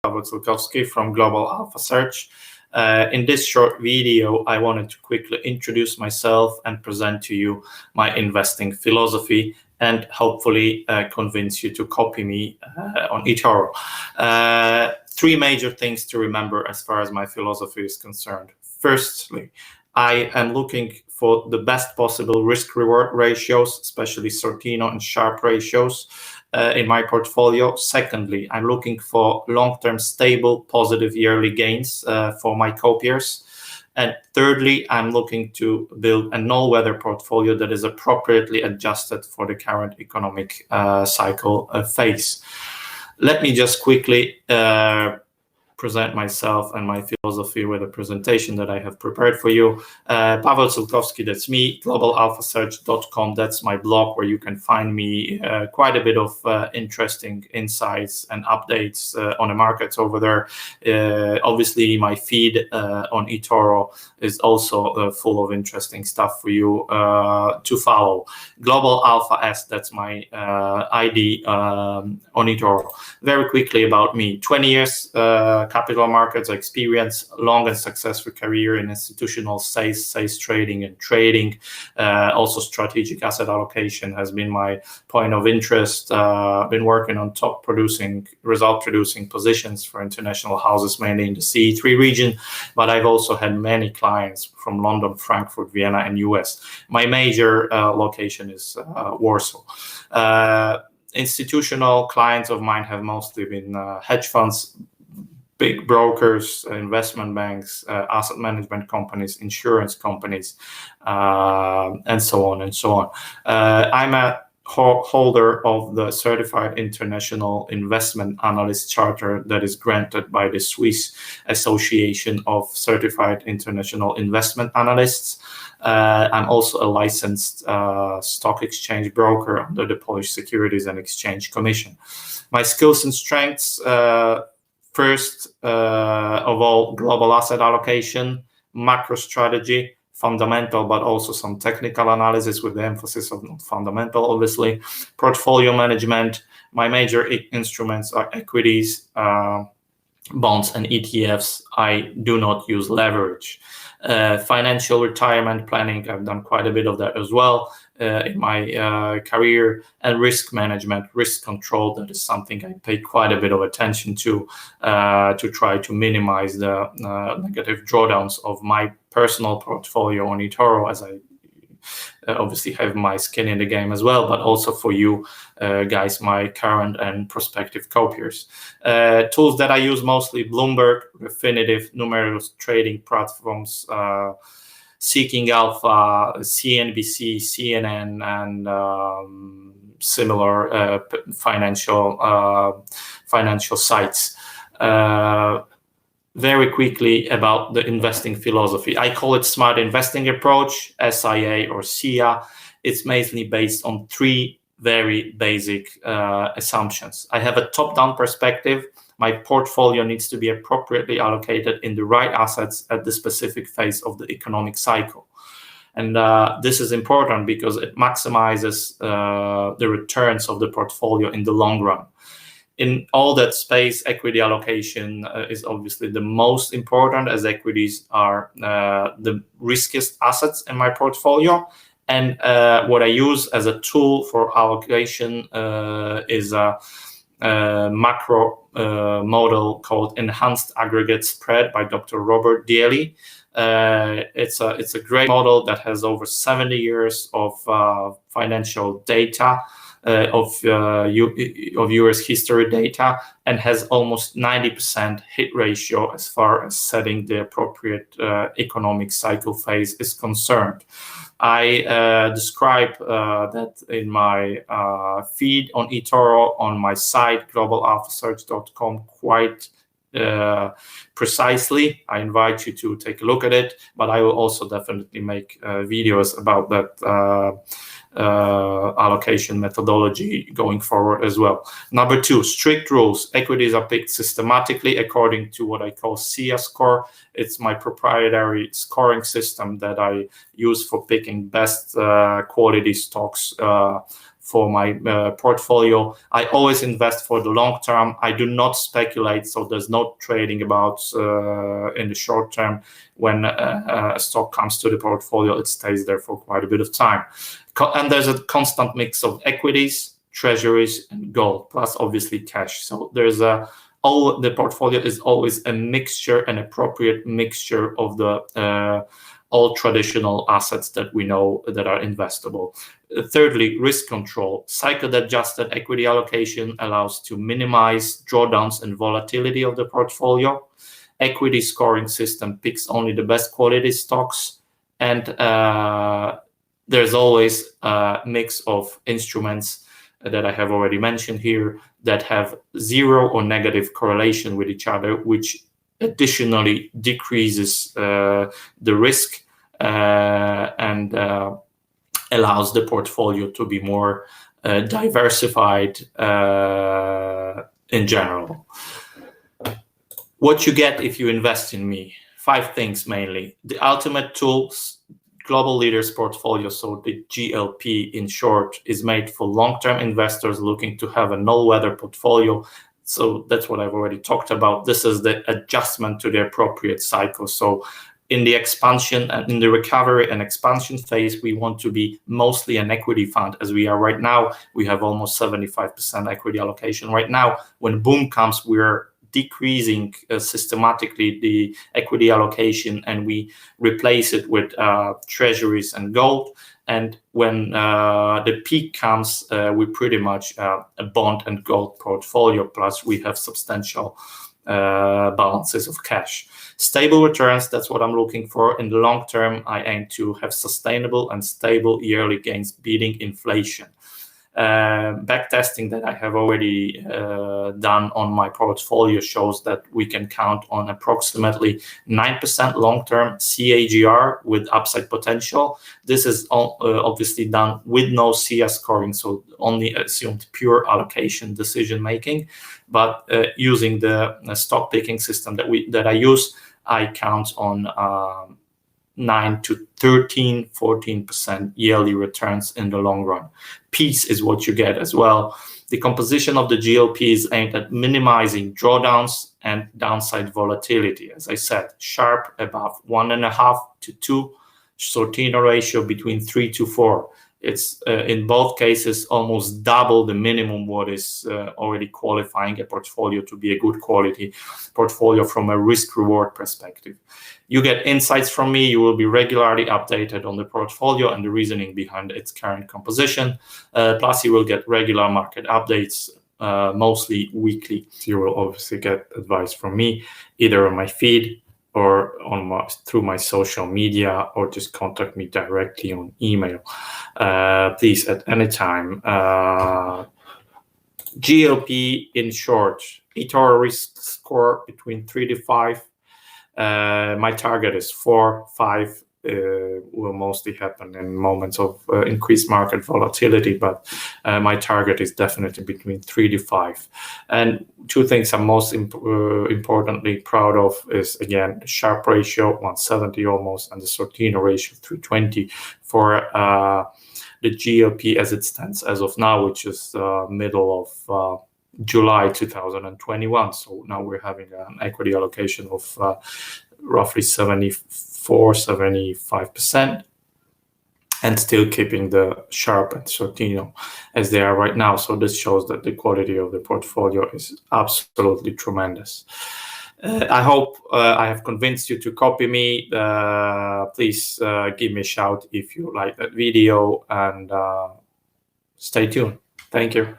Pawel Cylkowski from Global Alpha Search. In this short video, I wanted to quickly introduce myself and present to you my investing philosophy and hopefully convince you to copy me on eToro. Three major things to remember as far as my philosophy is concerned. Firstly, I am looking for the best possible risk-reward ratios, especially Sortino and Sharpe ratios in my portfolio. Secondly, I'm looking for long-term stable positive yearly gains for my copiers. And thirdly, I'm looking to build a all-weather portfolio that is appropriately adjusted for the current economic cycle phase. Let me just quickly present myself and my philosophy with a presentation that I have prepared for you. Pawel Cylkowski, that's me. globalalphasearch.com, that's my blog where you can find me quite a bit of interesting insights and updates on the markets over there. Obviously, my feed on eToro is also full of interesting stuff for you to follow. Global Alpha S, that's my ID on eToro. Very quickly about me, 20 years capital markets experience, long and successful career in institutional sales trading and trading. Also strategic asset allocation has been my point of interest. Been working on top result producing positions for international houses, mainly in the CE3 region, but I've also had many clients from London, Frankfurt, Vienna, and US. My major location is Warsaw. Institutional clients of mine have mostly been hedge funds, big brokers, investment banks, asset management companies, insurance companies, and so on and so on. I'm a holder of the Certified International Investment Analyst Charter that is granted by the Swiss Association of Certified International Investment Analysts. I'm also a licensed stock exchange broker under the Polish Securities and Exchange Commission. My skills and strengths, first of all, global asset allocation, macro strategy, fundamental, but also some technical analysis with the emphasis on fundamental, obviously. Portfolio management. My major instruments are equities, bonds, and ETFs. I do not use leverage. Financial retirement planning, I've done quite a bit of that as well in my career. And risk management, risk control, that is something I pay quite a bit of attention to try to minimize the negative drawdowns of my personal portfolio on eToro, as I obviously have my skin in the game as well, but also for you guys, my current and prospective copiers. Tools that I use mostly: Bloomberg, Refinitiv, numerous trading platforms, Seeking Alpha, CNBC, CNN, and similar financial sites. Very quickly about the investing philosophy. I call it smart investing approach, SIA or SIA. It's mainly based on three very basic assumptions. I have a top-down perspective. My portfolio needs to be appropriately allocated in the right assets at the specific phase of the economic cycle. And this is important because it maximizes the returns of the portfolio in the long run. In all that space, equity allocation is obviously the most important, as equities are the riskiest assets in my portfolio. And what I use as a tool for allocation is a macro model called Enhanced Aggregate Spread by Dr. Robert Daly. It's a great model that has over 70 years of financial data, of US history data, and has almost 90% hit ratio as far as setting the appropriate economic cycle phase is concerned. I describe that in my feed on eToro, on my site, globalalphasearch.com, quite precisely. I invite you to take a look at it, but I will also definitely make videos about that allocation methodology going forward as well. Number two, strict rules. Equities are picked systematically according to what I call SIA score. It's my proprietary scoring system that I use for picking best quality stocks for my portfolio. I always invest for the long term. I do not speculate, so there's no trading about in the short term. When a stock comes to the portfolio, it stays there for quite a bit of time. And there's a constant mix of equities, treasuries, and gold, plus obviously cash. So there's the portfolio is always a mixture, an appropriate mixture of the all traditional assets that we know that are investable. Thirdly, risk control. Cycle-adjusted equity allocation allows to minimize drawdowns and volatility of the portfolio. Equity scoring system picks only the best quality stocks, and there's always a mix of instruments that I have already mentioned here that have zero or negative correlation with each other, which additionally decreases the risk and allows the portfolio to be more diversified in general. What you get if you invest in me? 5 things mainly. The ultimate tools, Global Leaders Portfolio, so the GLP in short, is made for long-term investors looking to have a no-weather portfolio. So that's what I've already talked about. This is the adjustment to the appropriate cycle. So in the expansion and in the recovery and expansion phase, we want to be mostly an equity fund as we are right now. We have almost 75% equity allocation right now. When boom comes, we're decreasing systematically the equity allocation, and we replace it with treasuries and gold. And when the peak comes, we pretty much a bond and gold portfolio, plus we have substantial balances of cash. Stable returns, that's what I'm looking for. In the long term, I aim to have sustainable and stable yearly gains beating inflation. Backtesting that I have already done on my portfolio shows that we can count on approximately 9% long-term CAGR with upside potential. This is obviously done with no CS scoring, so only assumed pure allocation decision making. But using the stock picking system that I use, I count on 9 to 13, 14% yearly returns in the long run. Peace is what you get as well. The composition of the GLP is aimed at minimizing drawdowns and downside volatility. As I said, Sharpe above 1.5 to 2, Sortino ratio between 3 to 4. It's in both cases almost double the minimum what is already qualifying a portfolio to be a good quality portfolio from a risk-reward perspective. You get insights from me. You will be regularly updated on the portfolio and the reasoning behind its current composition. Plus, you will get regular market updates, mostly weekly. You will obviously get advice from me, either on my feed or through my social media, or just contact me directly on email. Please, at any time. GLP in short, eToro risk score between 3 to 5. My target is 4, 5. Will mostly happen in moments of increased market volatility, but my target is definitely between 3 to 5. And 2 things I'm most importantly proud of is, again, the Sharpe ratio, 170 almost, and the Sortino ratio, 320 for the GLP as it stands as of now, which is middle of July 2021. So now we're having an equity allocation of roughly 75%, and still keeping the Sharpe and Sortino as they are right now. So this shows that the quality of the portfolio is absolutely tremendous. I hope I have convinced you to copy me. Please give me a shout if you like that video, and stay tuned. Thank you.